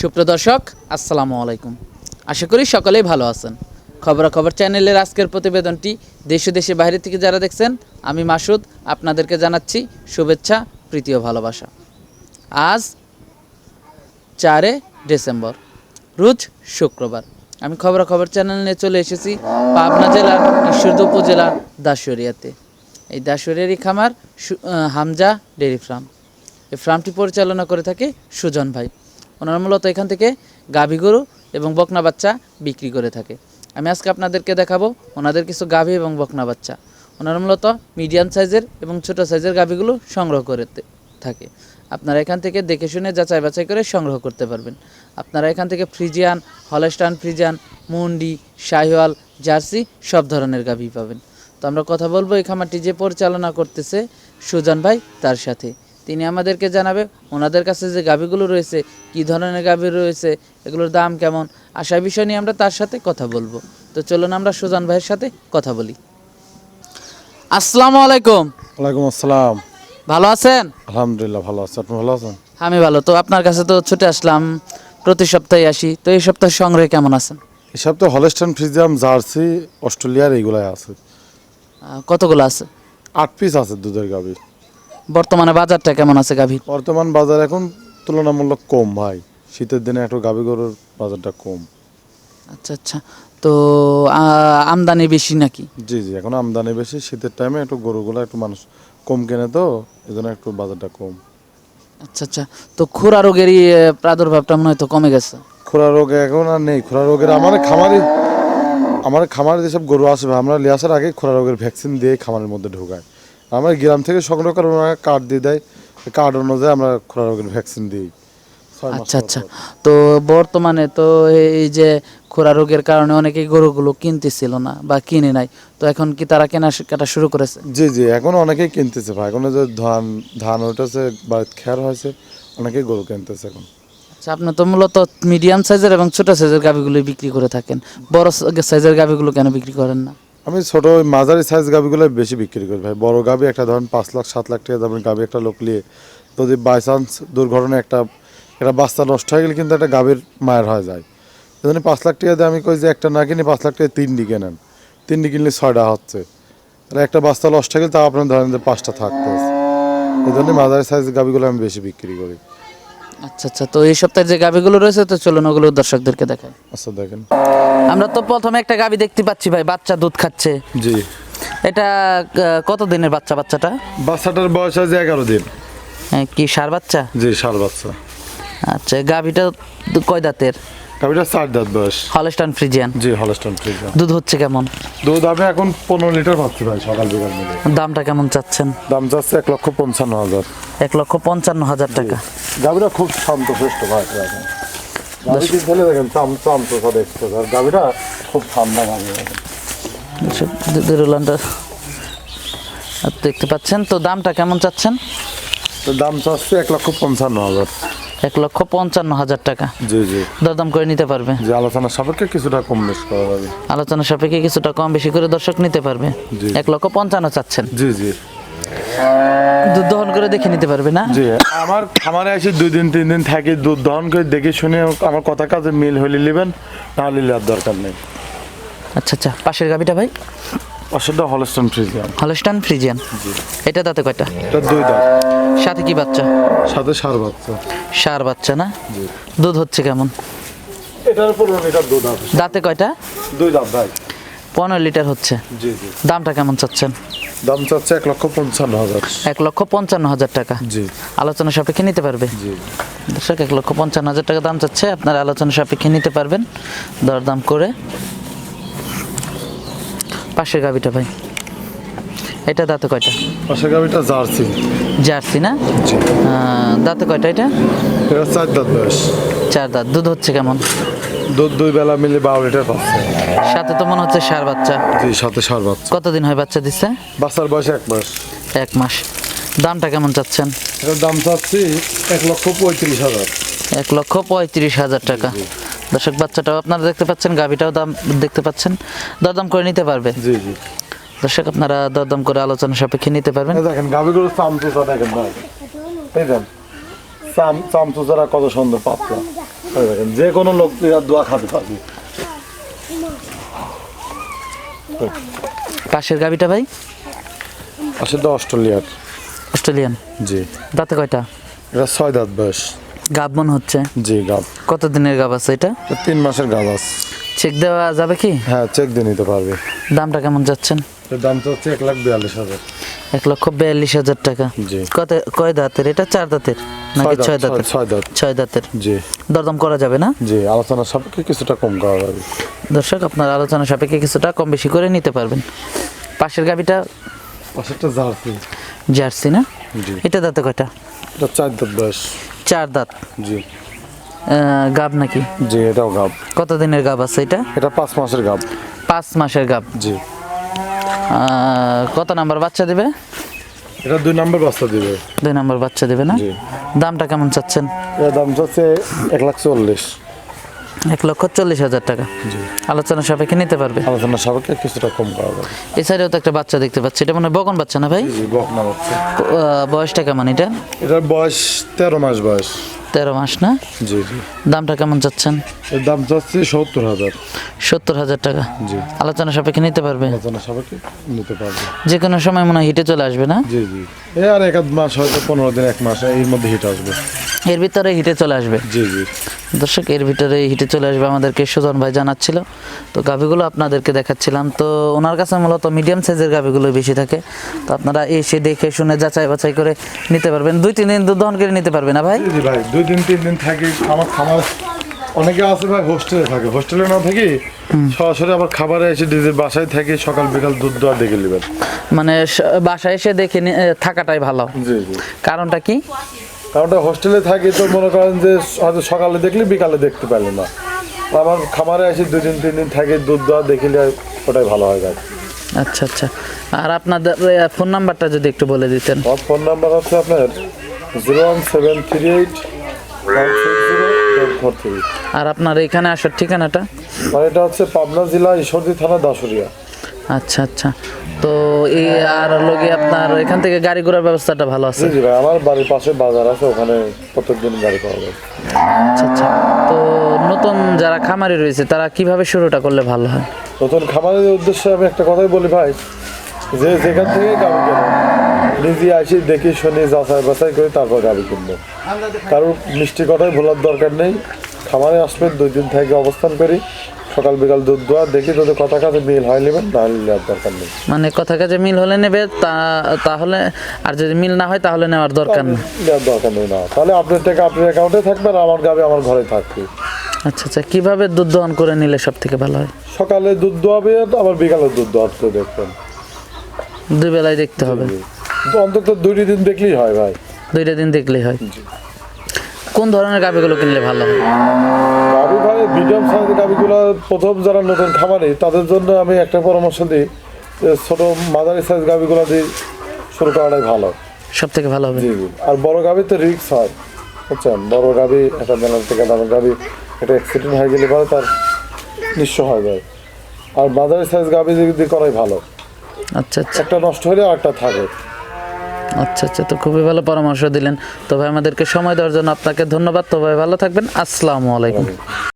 সুপ্রিয় দর্শক, আসসালামু আলাইকুম। আশা করি সকলেই ভালো আছেন। খবরাখবর চ্যানেলের আজকের প্রতিবেদনটি দেশ ও দেশের বাইরে থেকে যারা দেখছেন, আমি মাসুদ আপনাদেরকে জানাচ্ছি শুভেচ্ছা, প্রীতি ও ভালোবাসা। আজ 4 ডিসেম্বর, রোজ শুক্রবার। আমি খবরাখবর চ্যানেল নিয়ে চলে এসেছি পাবনা জেলার ঈশ্বরদী উপজেলার দাসুরিয়াতে। এই দাসুরিয়ারই খামার হামজা ডেয়ারি ফার্ম। এই ফার্মটি পরিচালনা করে থাকে সুজন ভাই। ওনারা মূলত এখান থেকে গাভী গরু এবং বকনা বাচ্চা বিক্রি করে থাকে। আমি আজকে আপনাদেরকে দেখাবো ওনাদের কিছু গাভী এবং বকনা বাচ্চা। ওনারা মূলত মিডিয়াম সাইজের এবং ছোটো সাইজের গাভীগুলো সংগ্রহ করে থাকে। আপনারা এখান থেকে দেখে শুনে যাচাই বাছাই করে সংগ্রহ করতে পারবেন। আপনারা এখান থেকে ফ্রিজিয়ান, হলস্টাইন ফ্রিজিয়ান, মুন্ডি, শাহিওয়াল, জার্সি সব ধরনের গাভী পাবেন। তো আমরা কথা বলবো এই খামারটি যে পরিচালনা করতেছে সুজন ভাই, তার সাথে। তিনি আমাদেরকে জানাবে ওনাদের কাছে যে গাভীগুলো রয়েছে, কী ধরনের গাভী রয়েছে, এগুলোর দাম কেমন, আশা বিষয় নিয়ে আমরা তার সাথে কথা বলবো। তো চলুন আমরা সুজন ভাইয়ের সাথে কথা বলি। আসসালামু আলাইকুম। ওয়ালাইকুম আসসালাম। ভালো আছেন? আলহামদুলিল্লাহ ভালো আছি। আপনি ভালো আছেন? আমি ভালো। তো আপনার কাছে তো ছুটে আসলাম, প্রতি সপ্তাহে আসি। তো এই সপ্তাহে সংগ্রহে কেমন আছেন? এই সপ্তাহে হলস্টাইন ফ্রিজিয়াম, জার্সি, অস্ট্রেলিয়ার এইগুলাই আছে। কতগুলো আছে? 8 পিস আছে দুধের গাভী। বর্তমানে বাজারটা কেমন আছে গাভীর? বর্তমান বাজার এখন তুলনামূলক কম ভাই। শীতের দিনে একটু গাভী গরুর বাজারটা কম। আচ্ছা আচ্ছা। তো আমদানি বেশি নাকি? জি জি, এখন আমদানি বেশি। শীতের টাইমে একটু গরুগুলো একটু মানুষ কম কেনে, তো এই জন্য একটু বাজারটা কম। আচ্ছা আচ্ছা। তো খুরা রোগেরই প্রাদুর্ভাবটা মনে হয় তো কমে গেছে। খোরা রোগ এখন আর নেই। খোরা রোগের আমার খামারে যেসব গরু আসবে, আমরা নিয়ে আসার আগে খোরা রোগের ভ্যাকসিন দিয়ে খামারের মধ্যে ঢোকায়। আমরা গ্রাম থেকে সংগ্রহ করে ওনারা কার্ড দিয়ে দেয়, কার্ড অনুযায়ী আমরা খোরা রোগের ভ্যাকসিন দিই। আচ্ছা আচ্ছা। তো বর্তমানে তো এই যে খোরা রোগের কারণে অনেকেই গরুগুলো কিনতেছিল না বা কিনে নাই, তো এখন কি তারা কেনাকাটা শুরু করেছে? জি জি, এখন অনেকেই কিনতেছে ভাই। এখন যে ধান উঠেছে, বাড়িতে খেয়ার হয়েছে, অনেকেই গরু কিনতেছে এখন। আচ্ছা, আপনি তো মূলত মিডিয়াম সাইজের এবং ছোট সাইজের গাভীগুলো বিক্রি করে থাকেন, বড় সাইজের গাভীগুলো কেন বিক্রি করেন না? আমি ছোট মাঝারি সাইজ গাভীগুলো বেশি বিক্রি করি ভাই। বড় গাভী একটা ধরেন 5 লাখ 7 লাখ টাকা দামের গাভী একটা লোক নিয়ে যদি বাই চান্স দুর্ঘটনা একটা বাচ্চা নষ্ট হয়ে গেলে কিন্তু একটা গাভীর মায়ের হয়ে যায়। এই জন্য 5 লাখ টাকা দিয়ে আমি কই যে একটা না কিনে 5 লাখ টাকা 3টি কেনেন। 3টি কিনলে 6টা হচ্ছে, তাহলে একটা বাচ্চা নষ্ট হয়ে গেলে তাও আপনার ধরেন যে 5টা থাকতেছে। এই জন্য মাঝারি সাইজ গাভীগুলো আমি বেশি বিক্রি করি। আচ্ছা আচ্ছা। তো এই সপ্তাহে যে গাভীগুলো রয়েছে, তো চলুন ওগুলো দর্শকদেরকে দেখাই। আচ্ছা দেখেন। আমরা তো প্রথমে একটা গাভী দেখতে পাচ্ছি ভাই, বাচ্চা দুধ খাচ্ছে। জি। এটা কত দিনের বাচ্চাটা? বাচ্চাটার বয়স আছে 11 দিন। কি ষাঁড় বাচ্চা? জি, ষাঁড় বাচ্চা। আচ্ছা, গাভীটা কয় দাঁতের? গাভীটা 4 দাঁত বয়স। Holstein Friesian? জি, হলস্টাইন ফ্রিজিয়ান। দুধ হচ্ছে কেমন? দুধ আমি এখন 15 লিটার পাচ্ছি ভাই, সকাল বিকাল মিলে। দামটা কেমন চাচ্ছেন? দাম যাচ্ছে 1,55,000। 1,55,000 টাকা। গাভীটা খুব শান্ত সুস্থ ভাই। গাভী কি ছেলে দেখেন, চামচা দেখতে, আর গাভীটা খুব ঠান্ডা গাভী। দুধের উলানটা দেখতে পাচ্ছেন। তো দামটা কেমন চাচ্ছেন? তো দাম চাচ্ছে 1,55,000। 1,55,000 টাকা। জি জি। দরদাম করে নিতে পারবে? যে আলোচনার সাপেক্ষে কিছুটা কম বেশি করা যাবে। আলোচনা সাপেক্ষে কিছুটা কম বেশি করে দর্শক নিতে পারবে। 1,55,000 চাচ্ছেন? জি জি। দুধ দহন করে দেখে নিতে পারবে না? জি, আমার খামারে এসে 2 দিন 3 দিন থাকি, দুধ দহন করে দেখে শুনে আমার কথা কাজে মিল হলে নেবেন, নাহলে আর দরকার নেই। আচ্ছা আচ্ছা। পাশের গাভীটা ভাই? পাশেরটা হলস্টাইন ফ্রিজিয়ান। Holstein Friesian. এটা দাঁতে কয়টা? এটা 2 দাঁত। সাথে কি বাচ্চা? সাথে ষাঁড় বাচ্চা। ষাঁড় বাচ্চা না? জি। দুধ হচ্ছে কেমন? এটার 15 লিটার দুধ আছে। দাঁতে কয়টা? 2 দাঁত ভাই। 15 লিটার হচ্ছে। জি জি। দামটা কেমন চাচ্ছেন? দাম চাচ্ছে 1,55,000। 1,55,000 টাকা। জি। আলোচনা সাপেক্ষে নিতে পারবে? জি। দর্শক 1,55,000 টাকা দাম চাচ্ছে, আপনারা আলোচনা সাপেক্ষে নিতে পারবেন দরদাম করে। পাশের গাভীটা ভাই? এটা দাঁতে কয়টা? পাশের গাভীটা জার্সি। জার্সি না? জি। দাঁতে কয়টা এটা? এটা 4 দাঁত বয়স। 4 দাঁত। দুধ হচ্ছে কেমন? দুধ 2 বেলা মিলে 12 লিটার পাচ্ছে। সাথে তো মনে হচ্ছে ষাঁড় বাচ্চা। জি, সাথে ষাঁড় বাচ্চা। কতদিন হয় বাচ্চা দিচ্ছে? বাচ্চার বয়স 1 মাস। 1 মাস। দামটা কেমন চাচ্ছেন? এটার দাম চাচ্ছি 1,35,000। 1,35,000 টাকা। দর্শক, বাচ্চাটাও আপনারা দেখতে পাচ্ছেন, গাভীটাও দাম দেখতে পাচ্ছেন, দরদাম করে নিতে পারবে। জি জি। দর্শক, আপনারা দরদাম করে আলোচনা সাপেক্ষে নিতে পারবেন। দেখেন গাভীগুলো চামচা দেখেন ভাই। এই দেন চামচুচারা কত সুন্দর পাতলা, এই দেখেন যে কোনো লোক দোয়া খাতে পারবে। পাশের গাবিটা ভাই? আসলে অস্ট্রেলিয়ার। অস্ট্রেলিয়ান। জি। দাঁতে কয়টা? এটা 6 দাঁত বয়স। গাব মনে হচ্ছে। জি গাব। কত দিনের গাব আছে এটা? 3 মাসের গাব আছে। চেক দেওয়া যাবে কি? হ্যাঁ চেক দিয়ে নিতে পারবে। দামটা কেমন যাচ্ছেন? এর দাম তো হচ্ছে 1,42,000। 1,42,000 টাকা। জি। কয় দাঁতের এটা? 4 দাঁতের নাকি 6 দাঁতের? 6 দাঁত। 6 দাঁতের। জি। দরদাম করা যাবে না? জি, আলোচনা সাপেক্ষে কিছুটা কম করা যাবে। দর্শক, আপনার আলোচনা সাপেক্ষে কিছুটা কম বেশি করে নিতে পারবেন। পাশের গাবিটা? পাশেরটা জার্সি। জার্সি না? জি। এটা দাঁতে কয়টা? এটা 4 দাঁত বয়স। 4 দাঁত। জি। গাব নাকি? জি, এটাও গাব। কত দিনের গাব আছে এটা? এটা 5 মাসের গাব। 5 মাসের গাব। জি। কত নাম্বার বাচ্চা দিবে? এটা 2 নম্বর বাচ্চা দিবে। 2 নাম্বার বাচ্চা দেবে না? জি। দামটা কেমন চাচ্ছেন? এর দাম হচ্ছে 1,40,000। 1,40,000 টাকা। জি। আলোচনা সাপেক্ষে নিতে পারবে। আলোচনা সাপেক্ষে কিছুটা কম করা যাবে। এছাড়াও তো একটা বাচ্চা দেখতে পাচ্ছি, এটা মনে হয় বকন বাচ্চা না ভাই? জি, বকনা বাচ্চা। বয়সটা কেমন এটা? এটার বয়স 13 মাস বয়স। 13 মাস না? জি জি। দামটা কেমন চাচ্ছেন? এর দাম হচ্ছে 70,000। 70,000 টাকা। জি। আলোচনা সাপেক্ষে নিতে পারবে? আলোচনা সাপেক্ষে নিতে পারবে। যে কোনো সময় মনে হয় হিটে চলে আসবে না? জি জি। আর 1 মাস হয়তো 15 দিন 1 মাস এর মধ্যে হিট আসবে। এর ভিতরে হিটে চলে আসবে। জি জি। দর্শক, এর ভিতরে হিটে চলে আসবে আমাদেরকে সুজন ভাই জানাচ্ছিল। তো গাভিগুলো আপনাদেরকে দেখাচ্ছিলাম। তো ওনার কাছে মূলত মিডিয়াম সাইজের গাভিগুলো বেশি থাকে। তো আপনারা এসে দেখে শুনে যাচাই বাছাই করে নিতে পারবেন। 2-3 দিন দুধ দহন করে নিতে পারবে না ভাই? জি জি ভাই, 2 দিন 3 দিন থাকি। খামার অনেকে আছে ভাই হোস্টেলে থাকে, হোস্টেলে না থাকি সরাসরি আবার খাবারে এসে নিজের বাসায় থাকি, সকাল বিকাল দুধ দোয়া দেখে নেবেন। মানে বাসায় এসে দেখে থাকাটাই ভালো। জি জি। কারণটা কি? কারণটা হোস্টেলে থাকি তো মনে করেন যে হয়তো সকালে দেখলে বিকালে দেখতে পারলেন না। আমার খামারে এসে 2 দিন 3 দিন থাকে দুধ দোয়া দেখলে ওটাই ভালো হয় ভাই। আচ্ছা আচ্ছা। আর আপনাদের ফোন নাম্বারটা যদি একটু বলে দিতেন। আমার ফোন নাম্বার হচ্ছে আপনার 01738 160 আর আপনার এখানে আসার ঠিকানাটা? আর এটা হচ্ছে পাবনা জেলা ঈশ্বরদী থানা দাসুরিয়া। আচ্ছা আচ্ছা। তো এই আর লগে আপনার এখান থেকে গাড়ি ঘোড়ার ব্যবস্থাটা ভালো আছে? জি জি ভাই, আমার বাড়ির পাশে বাজার আছে, ওখানে প্রত্যেকদিন গাড়ি পাওয়া যায়। আচ্ছা আচ্ছা। তো নতুন যারা খামারি রয়েছে তারা কিভাবে শুরুটা করলে ভালো হয়? নতুন খামারের উদ্দেশ্যে আমি একটা কথাই বলি ভাই, যে যেখান থেকে গাড়ি কেন নিজে আসি দেখি শুনি যাচাই বাছাই করে তারপর গাড়ি কিনবো। কারোর মিষ্টি কথাই ভোলার দরকার নেই। খামারে আসবেন, 2 দিন থেকে অবস্থান করি, সকাল বিকাল দুধ দোয়া দেখি, যদি কথা কাজে মিল হয় নেবেন, না হলে নেওয়ার দরকার নেই। মানে কথা কাজে মিল হলে নেবে, তাহলে, আর যদি মিল না হয় তাহলে নেওয়ার দরকার নেই। নেওয়ার দরকার নেই। না তাহলে আপনার টাকা আপনার অ্যাকাউন্টে থাকবে, আর আমার গাড়ি আমার ঘরে থাকবে। আচ্ছা আচ্ছা। কিভাবে দুধ দহন করে নিলে সব থেকে ভালো হয়? সকালে দুধ দোয়াবে, আবার বিকালে দুধ দোয়াতে দেখবেন। 2 বেলায় দেখতে হবে? অন্তত 2 দিন দেখলেই হয় ভাই। 2টা দিন দেখলেই হয়। কোন ধরনের গাভিগুলো কিনলে ভালো হয়? গাভি ভাই মিডিয়াম সাইজের গাভিগুলো প্রথম যারা নতুন খামারি তাদের জন্য আমি একটা পরামর্শ দিই, ছোট মাঝারি সাইজ গাভিগুলো দিয়ে শুরু করাটাই ভালো, সব থেকে ভালো হবে। জি জি। আর বড় গাভি তো রিস্ক হয়, বুঝছেন, বড় গাভি একটা মেলার থেকে দামের গাভি একটা অ্যাক্সিডেন্ট হয়ে গেলে পরে তার নিঃস্ব হয়ে যায়। আর মাঝারি সাইজ গাভি দিয়ে করাই ভালো। আচ্ছা আচ্ছা। একটা নষ্ট হলে আর একটা থাকে। আচ্ছা আচ্ছা। তো খুবই ভালো পরামর্শ দিলেন। তো ভাই আমাদেরকে সময় দেওয়ার জন্য আপনাকে ধন্যবাদ। তো ভাই ভালো থাকবেন। আসসালামু আলাইকুম।